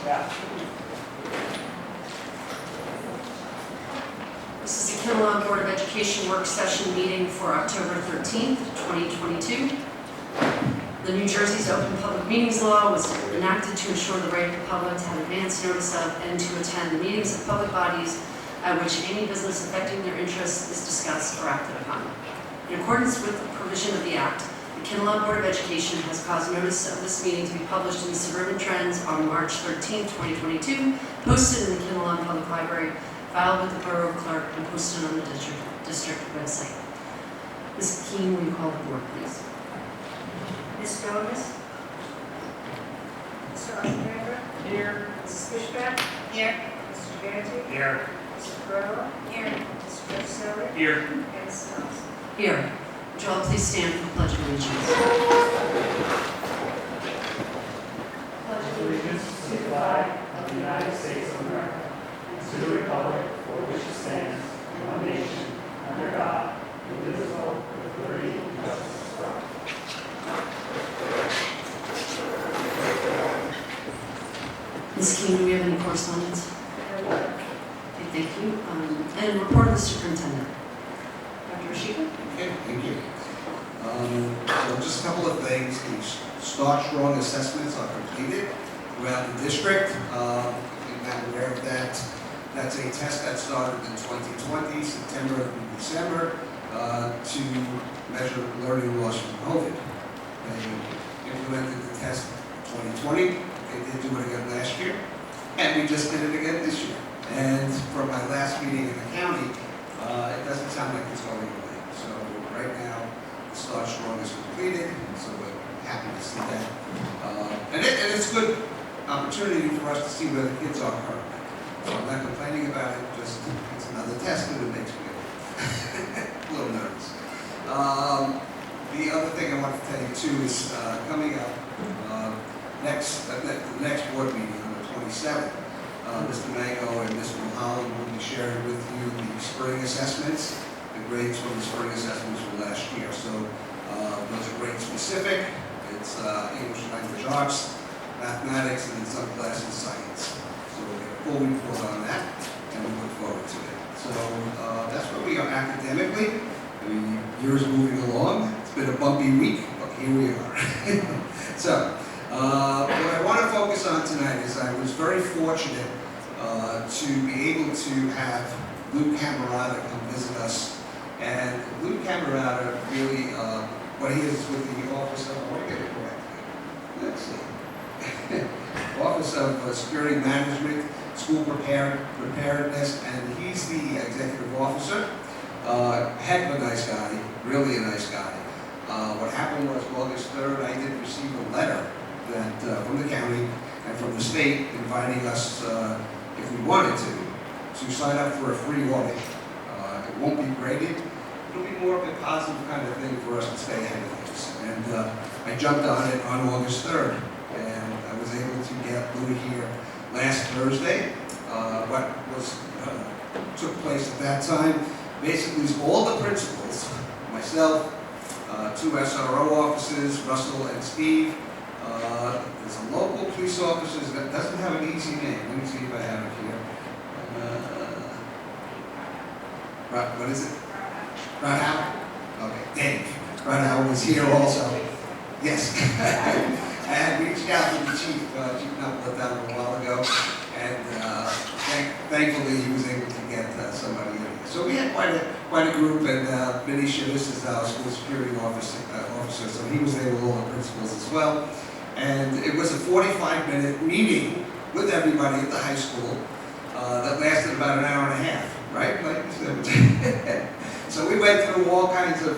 Yeah. This is the Kinnelon Board of Education work session meeting for October 13th, 2022. The New Jersey's Open Public Meetings Law was enacted to ensure the right of the public to have advance notice of and to attend the meetings of public bodies at which any business affecting their interests is discussed or acted upon. In accordance with the provision of the Act, the Kinnelon Board of Education has caused notice of this meeting to be published in the Suburban Trends on March 13th, 2022, posted in the Kinnelon Public Library, filed with the Borough Clerk, and posted on the district website. Ms. Keene, will you call the board, please? Ms. Gomez? Mr. Alexander? Here. Mrs. Fishback? Here. Mr. Ganti? Here. Mr. Ferrella? Here. Mr. Jefferson? Here. And Ms. Nelson? Here. Would you all please stand for the Pledge of Allegiance? Allegiance to the flag of the United States of America, and to the republic for which it stands, one nation, under God, indivisible, with liberty and justice for all. Ms. Keene, do we have any correspondence? Okay, thank you. And report of the superintendent. Dr. Rashida? Okay, thank you. So just a couple of things. The Start Strong assessments are completed throughout the district. You're not aware of that. That's a test that started in 2020, September and December, to measure learning loss from COVID. They implemented the test in 2020. They did do it again last year, and we just did it again this year. And from my last meeting in the county, it doesn't sound like it's going away. So right now, the Start Strong is completed, so we're happy to see that. And it's a good opportunity for us to see where the kids are currently. So I'm not complaining about it, just it's another test and it makes me a little nervous. The other thing I want to tell you too is coming up the next board meeting on the 27th. Mr. Mango and Mr. Mulholland will be sharing with you the spring assessments, the grades from the spring assessments from last year. So those are grade specific. It's English language arts, mathematics, and in some classes science. So we'll get a full report on that, and we look forward to it. So that's where we are academically. The year is moving along. It's been a bumpy week, but here we are. So what I want to focus on tonight is I was very fortunate to be able to have Luke Camerata come visit us. And Luke Camerata really, what he is with the Office of, I want to get it correctly. Let's see. Office of Security Management, School Preparedness, and he's the executive officer. Heck of a nice guy, really a nice guy. What happened was August 3rd, I did receive a letter that from the county and from the state inviting us, if we wanted to sign up for a free audit. It won't be graded. It'll be more of a positive kind of thing for us to stay ahead of things. And I jumped on it on August 3rd, and I was able to get Louis here last Thursday. What took place at that time basically is all the principals, myself, two SRO officers, Russell and Steve. There's a local police officer that doesn't have an easy name. Let me see if I have it here. What is it? Radhow? Okay, Dave. Radhow was here also. Yes. I had reached out to the chief, Chief Knuckle, a while ago, and thankfully he was able to get somebody in. So we had quite a group, and Vinny Shivis is our school security officer, so he was there with all the principals as well. And it was a 45-minute meeting with everybody at the high school that lasted about an hour and a half, right? Like you said. So we went through all kinds of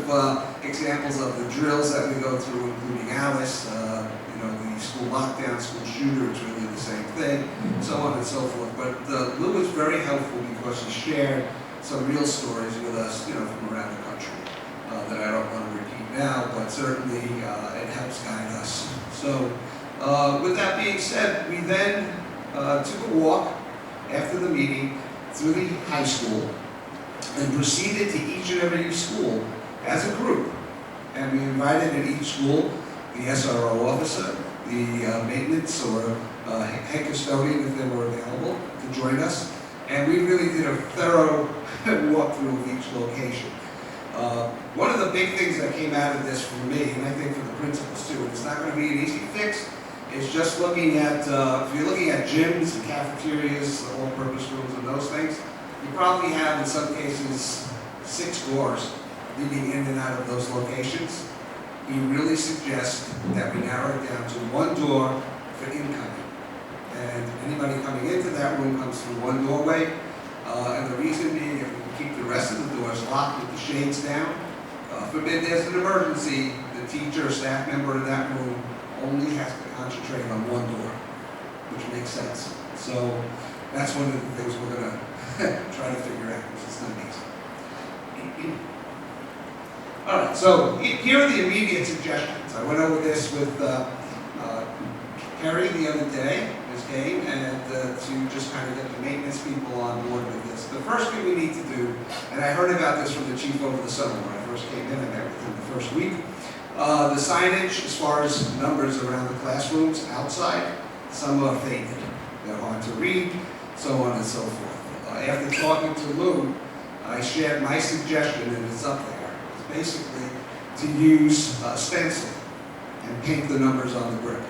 examples of the drills that we go through, including Alice, the school lockdown, school shooter, it's really the same thing, so on and so forth. But Lou was very helpful because he shared some real stories with us, from around the country that I don't want to repeat now, but certainly it helps guide us. So with that being said, we then took a walk after the meeting through the high school and proceeded to each and every school as a group. And we invited at each school the SRO officer, the maintenance or head custodian if they were available to join us. And we really did a thorough walkthrough of each location. One of the big things that came out of this for me, and I think for the principals too, and it's not going to be an easy fix, is just looking at, if you're looking at gyms and cafeterias, all-purpose rooms and those things, you probably have in some cases 6 doors leading in and out of those locations. We really suggest that we narrow it down to 1 door for incoming. And anybody coming into that room comes through 1 doorway. And the reason being, if we can keep the rest of the doors locked with the shades down, forbid there's an emergency, the teacher or staff member in that room only has to concentrate on 1 door, which makes sense. So that's one of the things we're going to try to figure out, because it's not easy. All right, so here are the immediate suggestions. I went over this with Kerry the other day, Ms. Kane, and to just kind of get the maintenance people on board with this. The first thing we need to do, and I heard about this from the chief over the summer when I first came in, I met with him the first week. The signage, as far as numbers around the classrooms outside, some are faded. They're hard to read, so on and so forth. After talking to Lou, I shared my suggestion, and it's up there. It's basically to use a stencil and paint the numbers on the brick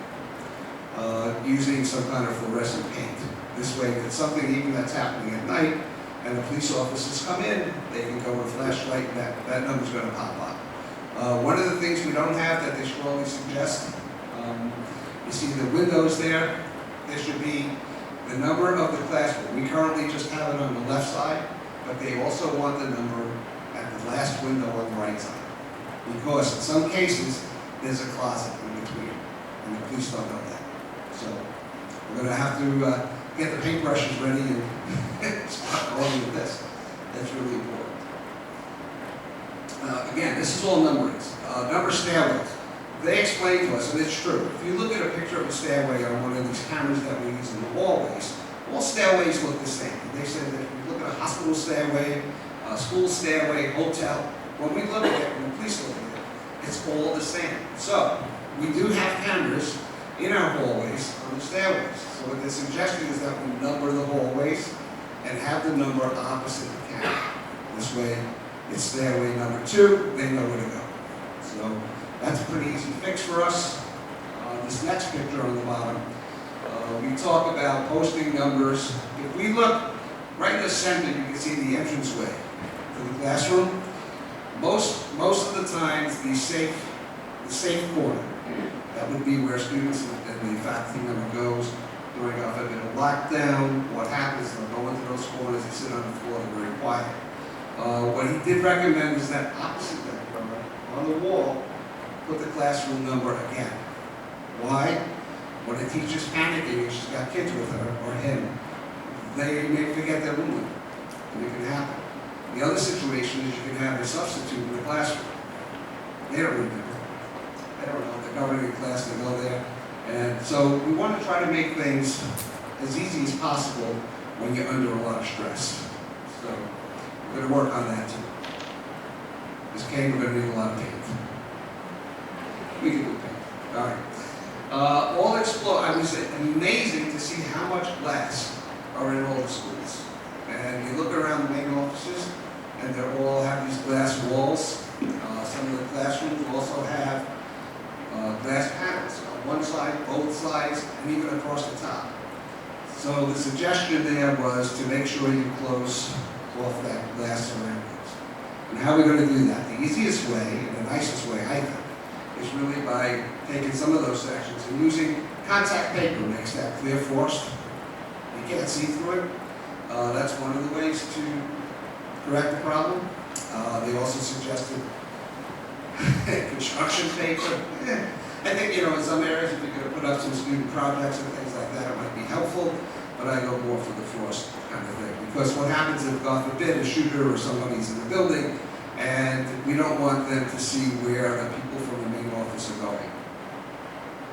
using some kind of fluorescent paint. This way, if it's something even that's happening at night, and the police officers come in, they can go with a flashlight, and that number's going to pop up. One of the things we don't have that they strongly suggest, you see the windows there, there should be the number of the classroom. We currently just have it on the left side, but they also want the number at the last window on the right side. Because in some cases, there's a closet in between, and the police don't know that. So we're going to have to get the paintbrushes ready and start going with this. That's really important. Again, this is all numberings. Number stairways. They explain to us, and it's true, if you look at a picture of a stairway on one of these cameras that we use in the hallways, all stairways look the same. They said that if you look at a hospital stairway, a school stairway, hotel, when we look at it, when the police look at it, it's all the same. So, we do have cameras in our hallways on the stairways. So what they're suggesting is that we number the hallways and have the number opposite the camera. This way, it's stairway number 2, they know where to go. So that's a pretty easy fix for us. This next picture on the bottom, we talk about posting numbers. If we look right in the center, you can see the entranceway to the classroom. Most of the times, the safe corner, that would be where students and the faculty member goes during a bit of lockdown. What happens, they'll go into those corners, they sit on the floor, they're very quiet. What he did recommend is that opposite that corner, on the wall, put the classroom number again. Why? When a teacher's panicking and she's got kids with her, or him, they may forget their room number, and it can happen. The other situation is you can have a substitute in the classroom. They don't remember. They don't know. They're covering in class, they go there. And so we want to try to make things as easy as possible when you're under a lot of stress. So we're going to work on that too. Ms. Kane, we're going to need a lot of paint. We can do paint. All right. All explore. I was amazing to see how much glass are in all the schools. And you look around the main offices, and they all have these glass walls. Some of the classrooms also have glass panels on one side, both sides, and even across the top. So the suggestion there was to make sure you close off that glass surroundings. And how are we going to do that? The easiest way, and the nicest way, I think, is really by taking some of those sections and using contact paper makes that clear forced. You can't see through it. That's one of the ways to correct the problem. They also suggested construction paper. I think, in some areas, if you could put up some student projects and things like that, it might be helpful, but I go more for the frost kind of thing. Because what happens if, God forbid, a shooter or somebody's in the building, and we don't want them to see where the people from the main office are going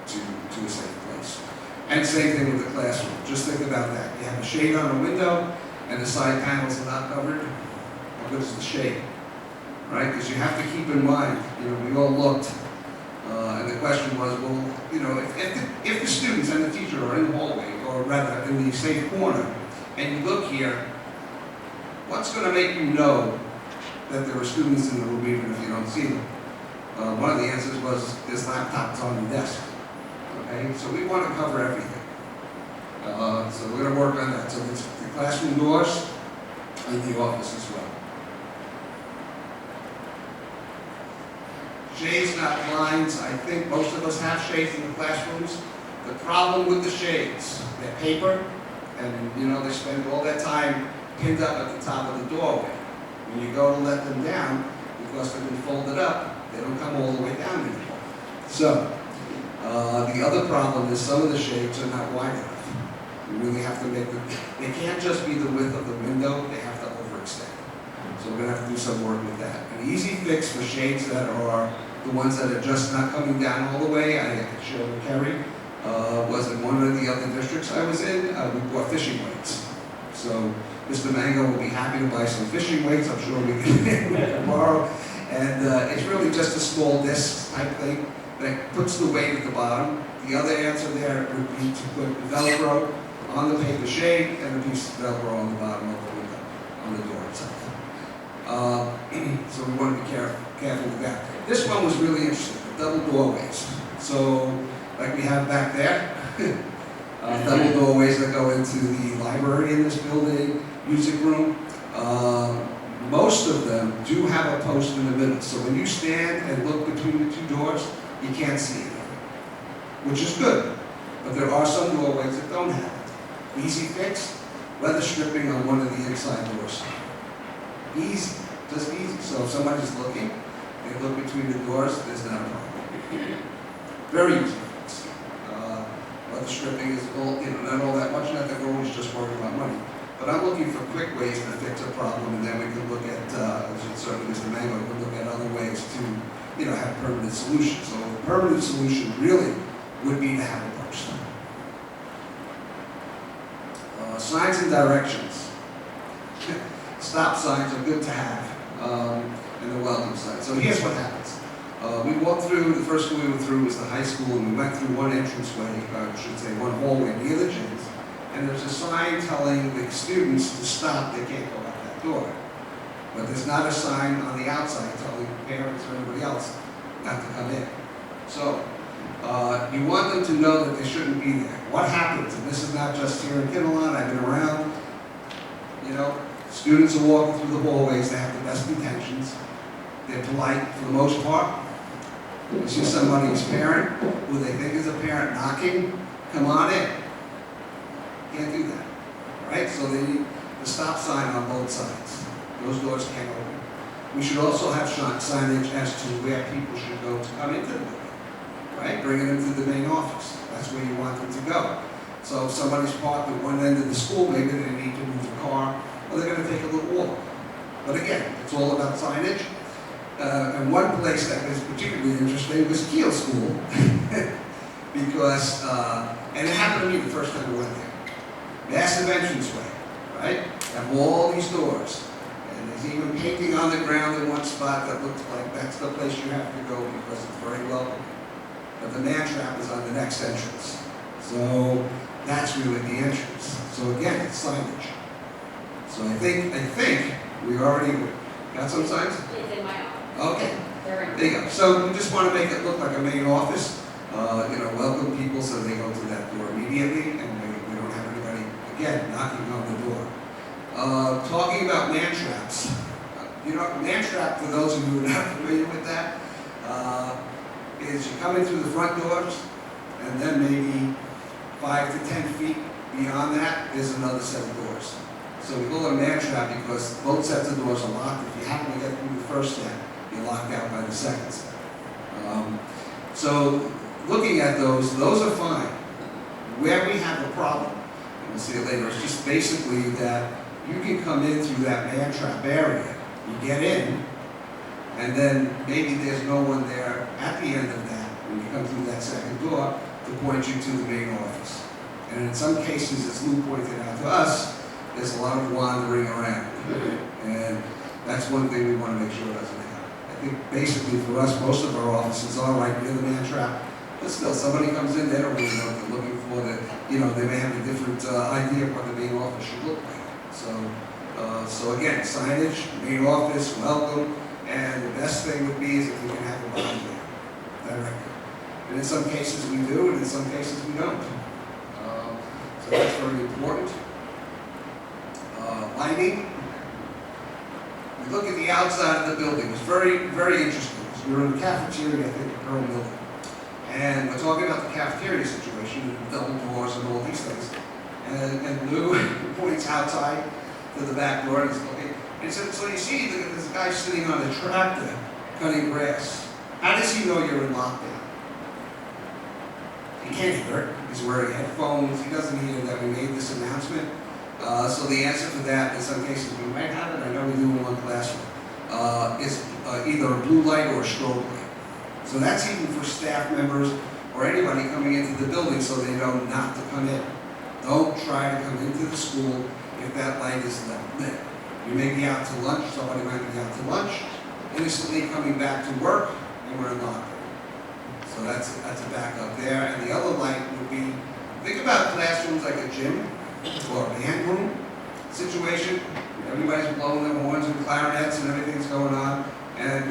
to a safe place. And same thing with the classroom. Just think about that. You have a shade on a window, and the side panels are not covered. How good is the shade? Right? Because you have to keep in mind, we all looked And the question was, well, you know, if the students and the teacher are in the hallway, or rather in the safe corner, and you look here, what's going to make you know that there are students in the room even if you don't see them? One of the answers was, this laptop's on your desk. Okay, so we want to cover everything. So we're going to work on that. So it's the classroom doors and the office as well. Shades, not blinds. I think most of us have shades in the classrooms. The problem with the shades, they're paper, and you know, they spend all that time pinned up at the top of the doorway. When you go to let them down, because they've been folded up, they don't come all the way down anymore. So, the other problem is some of the shades are not wide enough. You really have to make them, they can't just be the width of the window, they have to overextend. So we're going to have to do some work with that. An easy fix for shades that are the ones that are just not coming down all the way, I showed Kerry, was in one of the other districts I was in, we bought fishing weights. So Mr. Mango will be happy to buy some fishing weights, I'm sure we can borrow. And it's really just a small disc type thing that puts the weight at the bottom. The other answer there would be to put Velcro on the paper shade and a piece of Velcro on the bottom of the window, on the door itself. So we want to be careful with that. This one was really interesting, the double doorways. So, like we have back there, double doorways that go into the library in this building, music room. Most of them do have a post in the middle. So when you stand and look between the two doors, you can't see anything, which is good. But there are some doorways that don't have it. Easy fix, weather stripping on one of the inside doors. Easy, just easy. So if somebody's looking, they look between the doors, there's not a problem. Very easy fix. Weather stripping is all, you know, not all that much, not that we're always just worrying about money. But I'm looking for quick ways to fix a problem, and then we can look at, certainly Mr. Mango, we can look at other ways to, you know, have permanent solutions. So the permanent solution really would be to have a post. Signs and directions. Stop signs are good to have, and the welcome sign. So here's what happens. We walked through, the first school we went through was the high school, and we went through one entranceway, I should say one hallway near the gyms, and there's a sign telling the students to stop, they can't go out that door. But there's not a sign on the outside telling parents or anybody else not to come in. So, you want them to know that they shouldn't be there. What happens, and this is not just here in Kinnelon, I've been around, you know, students are walking through the hallways, they have the best intentions, they're polite for the most part. You see somebody's parent, who they think is a parent, knocking, come on in. Can't do that, right? So they need the stop sign on both sides. Those doors can't open. We should also have signage as to where people should go to come into the building, right? Bringing them to the main office. That's where you want them to go. So if somebody's parked at one end of the school, maybe they need to move the car, or they're going to take a little walk. But again, it's all about signage. And one place that was particularly interesting was Kiel School, because, and it happened to me the first time I went there. Massive entranceway, right? Have all these doors. And there's even painting on the ground in one spot that looks like that's the place you have to go because it's very welcoming. But the man trap is on the next entrance. So that's really the entrance. So again, it's signage. So I think we already got some signs? It's in my office. Okay. There There you go. So we just want to make it look like a main office. You know, welcome people so they go through that door immediately, and we don't have anybody, again, knocking on the door. Talking about man traps. You know, man trap, for those of you who are not familiar with that, is you come in through the front doors, and then maybe 5 to 10 feet beyond that is another set of doors. So we call it a man trap because both sets of doors are locked. If you happen to get through the first set, you're locked out by the second set. So looking at those are fine. Where we have a problem, and we'll see it later, it's just basically that you can come in through that man trap area. You get in, and then maybe there's no one there at the end of that, when you come through that second door, to point you to the main office. And in some cases, as Lou pointed out to us, there's a lot of wandering around. And that's one thing we want to make sure doesn't happen. think basically for us, most of our offices are right near the man trap. But still, somebody comes in, they don't really know what they're looking for, that, you know, they may have a different idea of what the main office should look like. So again, signage, main office, welcome, and the best thing would be is if we can have a bond there, directly. And in some cases we do, and in some cases we don't. So that's very important. Lighting. We look at the outside of the building. It's very, very interesting. So we're in the cafeteria, I think, at Pearl Building. And we're talking about the cafeteria situation, and double doors and all these things. And Lou points outside to the back door and he's looking. And he said, so you see, there's a guy sitting on a tractor cutting grass. How does he know you're in lockdown? He can't hear it. He's wearing headphones. He doesn't hear that we made this announcement. So the answer to that, in some cases we might have it, I know we do in one classroom, is either a blue light or a strobe light. So that's even for staff members or anybody coming into the building so they know not to come in. Don't try to come into the school if that light is lit. You may be out to lunch, somebody might be out to lunch, innocently coming back to work, and we're in lockdown. So that's a backup there. And the other light would be, think about classrooms like a gym or a band room situation. Everybody's blowing their horns and clarinets and everything's going on. And